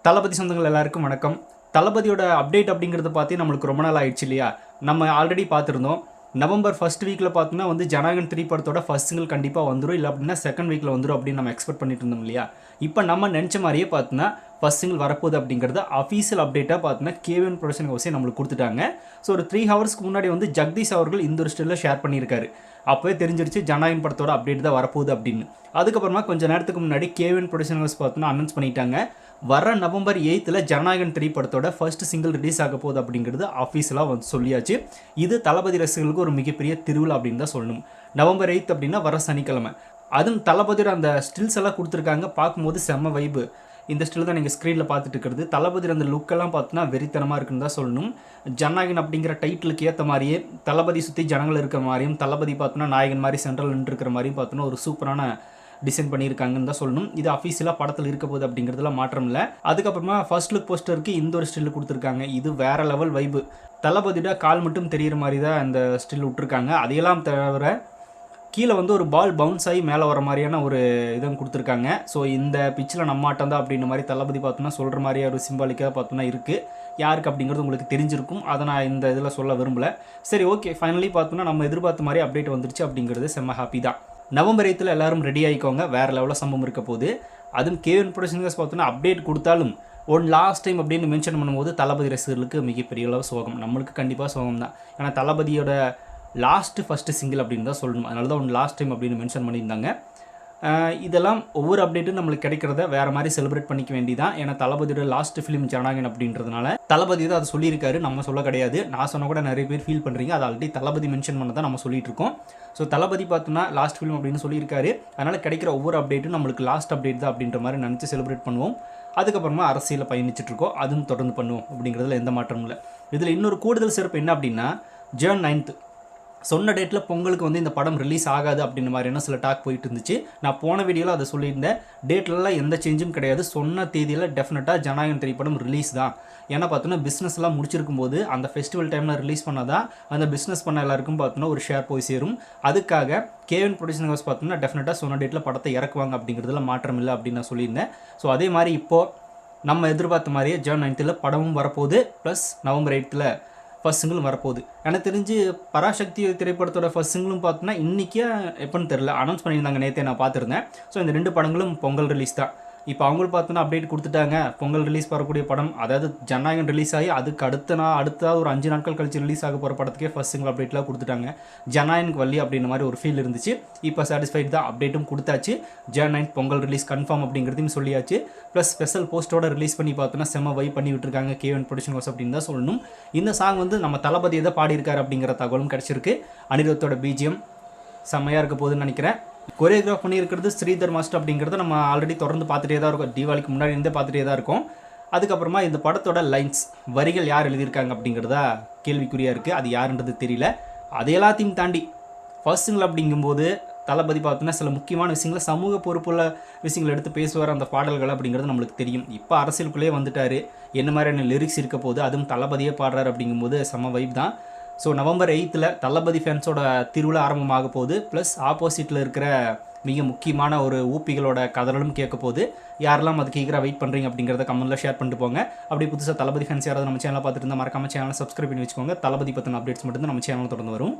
தளபதி சொந்தங்கள் எல்லாருக்கும் வணக்கம். தளபதியோட அப்டேட் அப்படிங்கிறத பார்த்து நம்மளுக்கு ரொம்ப நாள் ஆயிடுச்சு இல்லையா? நம்ம ஆல்ரெடி பார்த்துருந்தோம். நவம்பர் ஃபர்ஸ்ட் வீக்கில் பார்த்தோன்னா ஜனநாயகன் 3 படத்தோட ஃபர்ஸ்ட் சிங்கிள் கண்டிப்பாக வந்துடும், இல்லை அப்படின்னா செகண்ட் வீக்கில் வந்துடும் அப்படின்னு நம்ம எக்ஸ்பெக்ட் பண்ணிட்டு இருந்தோம் இல்லையா? இப்போ நம்ம நினச்ச மாதிரியே பார்த்தோன்னா ஃபர்ஸ்ட் சிங்கிள் வரப்போகுது அப்படிங்கிறது அஃபீஷியல் அப்டேட்டாக பார்த்தோன்னா கேவிஎன் ப்ரொடக்ஷன் ஹவுஸே நம்மளுக்கு கொடுத்துட்டாங்க. ஸோ ஒரு 3 ஹவர்ஸ்க்கு முன்னாடி ஜெகதீஷ் அவர்கள் இந்த ஒரு ஸ்டில்ல ஷேர் பண்ணியிருக்காரு. அப்போவே தெரிஞ்சிருச்சு ஜனநாயகன் படத்தோட அப்டேட் தான் வரப்போகுது அப்படின்னு. அதுக்கப்புறமா கொஞ்சம் நேரத்துக்கு முன்னாடி கேவிஎன் ப்ரொடக்ஷன் ஹவுஸ் பார்த்தோன்னா அனௌன்ஸ் பண்ணிட்டாங்க. வர நவம்பர் 8 ஜனநாயகன் 3 படத்தோட ஃபர்ஸ்ட் சிங்கிள் ரிலீஸ் ஆக போகுது அப்படிங்கிறது ஆஃபீஸியலாக சொல்லியாச்சு. இது தளபதி ரசிகர்களுக்கு ஒரு மிகப்பெரிய திருவிழா அப்படின்னு தான் சொல்லணும். நவம்பர் 8 அப்படின்னா வர சனிக்கிழமை. அதுவும் தளபதியோட அந்த ஸ்டில்ஸ் எல்லாம் கொடுத்துருக்காங்க, பார்க்கும்போது செம்ம வைப்பு. இந்த ஸ்டில் தான் நீங்கள் ஸ்க்ரீனில் பார்த்துட்டு இருக்கிறது. தளபதி அந்த லுக்கெல்லாம் பார்த்தோன்னா வெறித்தனமாக இருக்குன்னு தான் சொல்லணும். ஜனநாயகன் அப்படிங்கிற டைட்டிலுக்கு ஏற்ற மாதிரியே தளபதி சுற்றி ஜனங்கள் இருக்கிற மாதிரியும், தளபதி பார்த்தோன்னா நாயகன் மாதிரி சென்ட்ரல் நின்று இருக்கிற மாதிரியும் பார்த்தோன்னா ஒரு சூப்பரான டிசைன் பண்ணியிருக்காங்கன்னு தான் சொல்லணும். இது அஃபீஷியலாக படத்தில் இருக்க போகுது அப்படிங்கிறதுல மாற்றம் இல்லை. அதுக்கப்புறமா ஃபர்ஸ்ட் லுக் போஸ்டருக்கு இந்த ஒரு ஸ்டில் கொடுத்துருக்காங்க. இது வேற லெவல் வைப்பு. தளபதியோட கால் மட்டும் தெரிகிற மாதிரி தான் அந்த ஸ்டில் விட்டுருக்காங்க. அதையெல்லாம் தவிர கீழே ஒரு பால் பவுன்ஸ் ஆகி மேலே வர மாதிரியான ஒரு இதுவும் கொடுத்துருக்காங்க. ஸோ இந்த பிச்சில் நம்ம ஆட்டம் தான் அப்படின்ற மாதிரி தளபதி பார்த்தோன்னா சொல்கிற மாதிரியே ஒரு சிம்பாலிக்காக பார்த்தோன்னா இருக்குது. யாருக்கு அப்படிங்கிறது உங்களுக்கு தெரிஞ்சிருக்கும், அதை நான் இந்த இதில் சொல்ல விரும்பலை. சரி, ஓகே, ஃபைனலி பார்த்தோன்னா நம்ம எதிர்பார்த்த மாதிரி அப்டேட் வந்துருச்சு அப்படிங்கிறது செம்ம ஹாப்பி தான். நவம்பர் 8 எல்லாரும் ரெடி ஆகிக்கோங்க, வேறு லெவலில் சம்பவம் இருக்க போகுது. அதுவும் கேவிஎன் ப்ரொடக்ஷன்ஸ் பார்த்தோன்னா அப்டேட் கொடுத்தாலும் லாஸ்ட் டைம் அப்படின்னு மென்ஷன் பண்ணும்போது தளபதி ரசிகர்களுக்கு மிகப்பெரிய அளவு சோகம், நம்மளுக்கு கண்டிப்பாக சோகம் தான். ஏன்னா தளபதியோட ஃபஸ்ட்டு சிங்கிள் அப்படின்னு தான் சொல்லணும். அதனால தான் லாஸ்ட் டைம் அப்படின்னு மென்ஷன் பண்ணியிருந்தாங்க. இதெல்லாம் ஒவ்வொரு அப்டேட்டும் நம்மளுக்கு கிடைக்கிறத வேறு மாதிரி செலிப்ரேட் பண்ணிக்க வேண்டியதான். ஏன்னா தளபதியோட லாஸ்ட் ஃபிலிம் ஜனநாயகன் அப்படின்றதுனால தளபதி தான் அதை சொல்லியிருக்காரு, நம்ம சொல்ல கிடையாது. நான் சொன்ன கூட நிறைய பேர் ஃபீல் பண்ணுறீங்க, அது ஆல்ரெடி தளபதி மென்ஷன் பண்ண தான் நம்ம சொல்லிட்டு இருக்கோம். ஸோ தளபதி பார்த்தோன்னா லாஸ்ட் ஃபிலிம் அப்படின்னு சொல்லியிருக்காரு. அதனால் கிடைக்கிற ஒவ்வொரு அப்டேட்டும் நம்மளுக்கு லாஸ்ட் அப்டேட் தான் அப்படின்ற மாதிரி நினச்சி செலிப்ரேட் பண்ணுவோம். அதுக்கப்புறமா அரசியலில் பயணிச்சிட்ருக்கோம், அதுவும் தொடர்ந்து பண்ணுவோம் அப்படிங்கிறதுல எந்த மாற்றமும் இல்லை. இதில் இன்னொரு கூடுதல் சிறப்பு என்ன அப்படின்னா, ஜூன் 9 சொன்ன டேட்டில் பொங்கலுக்கு இந்த படம் ரிலீஸ் ஆகாது அப்படின்ற மாதிரியான சில டாக் போயிட்டு இருந்துச்சு. நான் போன வீடியோவில் அதை சொல்லியிருந்தேன். டேட்லலாம் எந்த சேஞ்சும் கிடையாது. சொன்ன தேதியில் டெஃபினட்டாக ஜனநாயகன் 3 படம் ரிலீஸ் தான். ஏன்னா பார்த்தோன்னா பிஸ்னஸ்லாம் முடிச்சிருக்கும் போது அந்த ஃபெஸ்டிவல் டைமில் ரிலீஸ் பண்ணாதான் அந்த பிஸ்னஸ் பண்ண எல்லாருக்கும் பார்த்தோன்னா ஒரு ஷேர் போய் சேரும். அதுக்காக கேவிஎன் ப்ரொடக்ஷன் ஹவுஸ் பார்த்தோன்னா டெஃபினட்டாக சொன்ன டேட்டில் படத்தை இறக்குவாங்க அப்படிங்கிறதுல மாற்றம் இல்லை அப்படின்னு நான் சொல்லியிருந்தேன். ஸோ அதே மாதிரி இப்போது நம்ம எதிர்பார்த்த மாதிரியே ஜூன் 9 படமும் வரப்போகுது, ப்ளஸ் நவம்பர் 8 ஃபர்ஸ்ட் சிங்கிளும் வரப்போகுது. எனக்கு தெரிஞ்சு பராசக்தி திரைப்படத்தோட ஃபர்ஸ்ட் சிங்கிளும் பார்த்தோன்னா இன்றைக்கே எப்போன்னு தெரில, அனௌன்ஸ் பண்ணியிருந்தாங்க, நேற்றே நான் பார்த்துருந்தேன். ஸோ இந்த 2 படங்களும் பொங்கல் ரிலீஸ் தான். இப்போ அவங்களும் பார்த்தோன்னா அப்டேட் கொடுத்துட்டாங்க. பொங்கல் ரிலீஸ் வரக்கூடிய படம், அதாவது ஜனநாயகன் ரிலீஸ் ஆகி அதுக்கு அடுத்த ஒரு 5 நாட்கள் கழிச்சு ரிலீஸ் ஆக போகிற படத்துக்கே ஃபர்ஸ்ட் சிங்கிள் அப்டேட்லாம் கொடுத்துட்டாங்க. ஜனநாயகனுக்கு வள்ளி அப்படின்ற மாதிரி ஒரு ஃபீல் இருந்துச்சு. இப்போ சாட்டிஸ்ஃபைட் தான், அப்டேட்டும் கொடுத்தாச்சு. ஜனநாயகன் பொங்கல் ரிலீஸ் கன்ஃபார்ம் அப்படிங்கிறதையும் சொல்லியாச்சு. ப்ளஸ் ஸ்பெஷல் போஸ்ட்டோட ரிலீஸ் பண்ணி பார்த்தோன்னா செம்ம வைப் பண்ணி விட்டுருக்காங்க கேவிஎன் ப்ரொடக்ஷன் ஹவுஸ் அப்படின்னு தான் சொல்லணும். இந்த சாங் நம்ம தளபதி எதை பாடியிருக்காரு அப்படிங்கிற தகவலும் கிடச்சிருக்கு. அனிருத்தோட பிஜிஎம் செம்மையாக இருக்க போகுதுன்னு நினைக்கிறேன். கொரியோகிராஃப் பண்ணியிருக்கிறது ஸ்ரீதர் மாஸ்டர் அப்படிங்கிறத நம்ம ஆல்ரெடி தொடர்ந்து பார்த்துட்டே தான் இருக்கோம். தீபாவளிக்கு முன்னாடி இருந்தே பார்த்துட்டே தான் இருக்கோம். அதுக்கப்புறமா இந்த படத்தோட லைன்ஸ் வரிகள் யார் எழுதியிருக்காங்க அப்படிங்கிறதா கேள்விக்குறியாக இருக்குது. அது யாருன்றது தெரியல. அது எல்லாத்தையும் தாண்டி ஃபர்ஸ்ட் சிங்கிள் அப்படிங்கும்போது தளபதி பார்த்தோன்னா சில முக்கியமான விஷயங்களை, சமூக பொறுப்புள்ள விஷயங்களை எடுத்து பேசுவார் அந்த பாடல்கள் அப்படிங்கிறது நம்மளுக்கு தெரியும். இப்போ அரசியலுக்குள்ளேயே வந்துட்டார், என்ன மாதிரியான லிரிக்ஸ் இருக்க போது, அதுவும் தளபதியே பாடுறாரு அப்படிங்கும்போது செம்ம வைப் தான். ஸோ நவம்பர் 8 தளபதி ஃபேன்ஸோட திருவிழா ஆரம்பமாக போகுது. ப்ளஸ் ஆப்போசிட்டில் இருக்கிற மிக முக்கியமான ஒரு ஊப்பிகளோட கதறலும் கேட்க போகுது. யாரெல்லாம் அதுக்கு ஈகராக வெயிட் பண்ணுறீங்க அப்படிங்கிறத கமெண்ட்டில் ஷேர் பண்ணிட்டு போங்க. அப்படி புதுசாக தளபதி ஃபேன்ஸ் யாராவது நம்ம சேனலை பார்த்துட்டு இருந்தால் மறக்காம சேனலை சப்ஸ்கிரைப் பண்ணி வச்சுக்கோங்க. தளபதி பற்றின அப்டேட்ஸ் மட்டும்தான் நம்ம சேனலில் தொடர்ந்து வரும்.